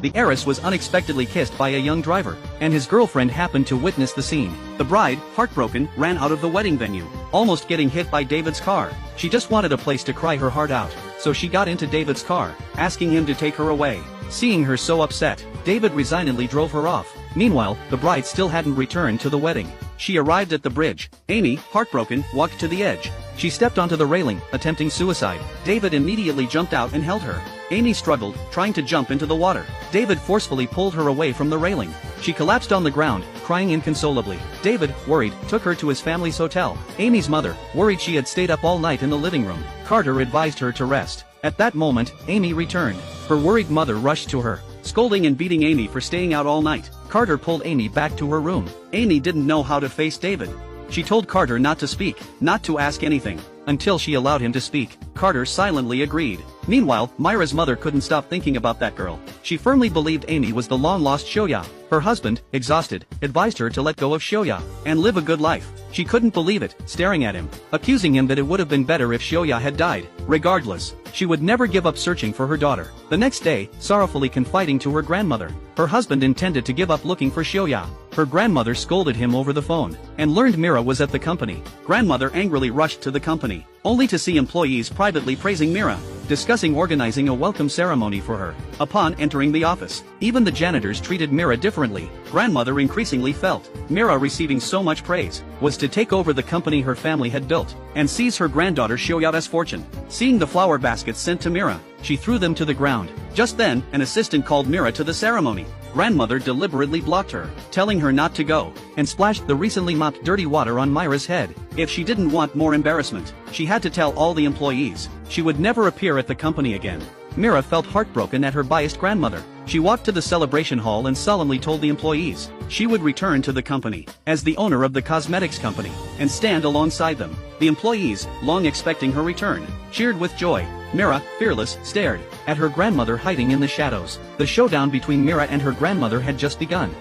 the heiress was unexpectedly kissed by a young driver, and his girlfriend happened to witness the scene. The bride, heartbroken, ran out of the wedding venue, almost getting hit by David's car. She just wanted a place to cry her heart out, so she got into David's car, asking him to take her away. Seeing her so upset, David resignedly drove her off. Meanwhile, the bride still hadn't returned to the wedding. She arrived at the bridge. Amy, heartbroken, walked to the edge. She stepped onto the railing, attempting suicide. David immediately jumped out and held her. Amy struggled, trying to jump into the water. David forcefully pulled her away from the railing. She collapsed on the ground, crying inconsolably. David, worried, took her to his family's hotel. Amy's mother, worried she had stayed up all night in the living room. Carter advised her to rest. At that moment, Amy returned. Her worried mother rushed to her, scolding and beating Amy for staying out all night. Carter pulled Amy back to her room. Amy didn't know how to face David. She told Carter not to speak, not to ask anything, until she allowed him to speak. Carter silently agreed. Meanwhile, Myra's mother couldn't stop thinking about that girl. She firmly believed Amy was the long-lost Shoya. Her husband, exhausted, advised her to let go of Shoya and live a good life. She couldn't believe it, staring at him, accusing him that it would have been better if Shoya had died. Regardless, she would never give up searching for her daughter. The next day, sorrowfully confiding to her grandmother, her husband intended to give up looking for Shoya. Her grandmother scolded him over the phone, and learned Mira was at the company. Grandmother angrily rushed to the company, only to see employees privately praising Mira, discussing organizing a welcome ceremony for her. Upon entering the office, even the janitors treated Mira differently. Grandmother increasingly felt Mira receiving so much praise was to take over the company her family had built, and seize her granddaughter Shoya's fortune. Seeing the flower baskets sent to Mira, she threw them to the ground. Just then, an assistant called Mira to the ceremony. Grandmother deliberately blocked her, telling her not to go, and splashed the recently mopped dirty water on Myra's head. If she didn't want more embarrassment, she had to tell all the employees she would never appear at the company again. Mira felt heartbroken at her biased grandmother. She walked to the celebration hall and solemnly told the employees she would return to the company as the owner of the cosmetics company and stand alongside them. The employees, long expecting her return, cheered with joy. Mira, fearless, stared at her grandmother hiding in the shadows. The showdown between Mira and her grandmother had just begun.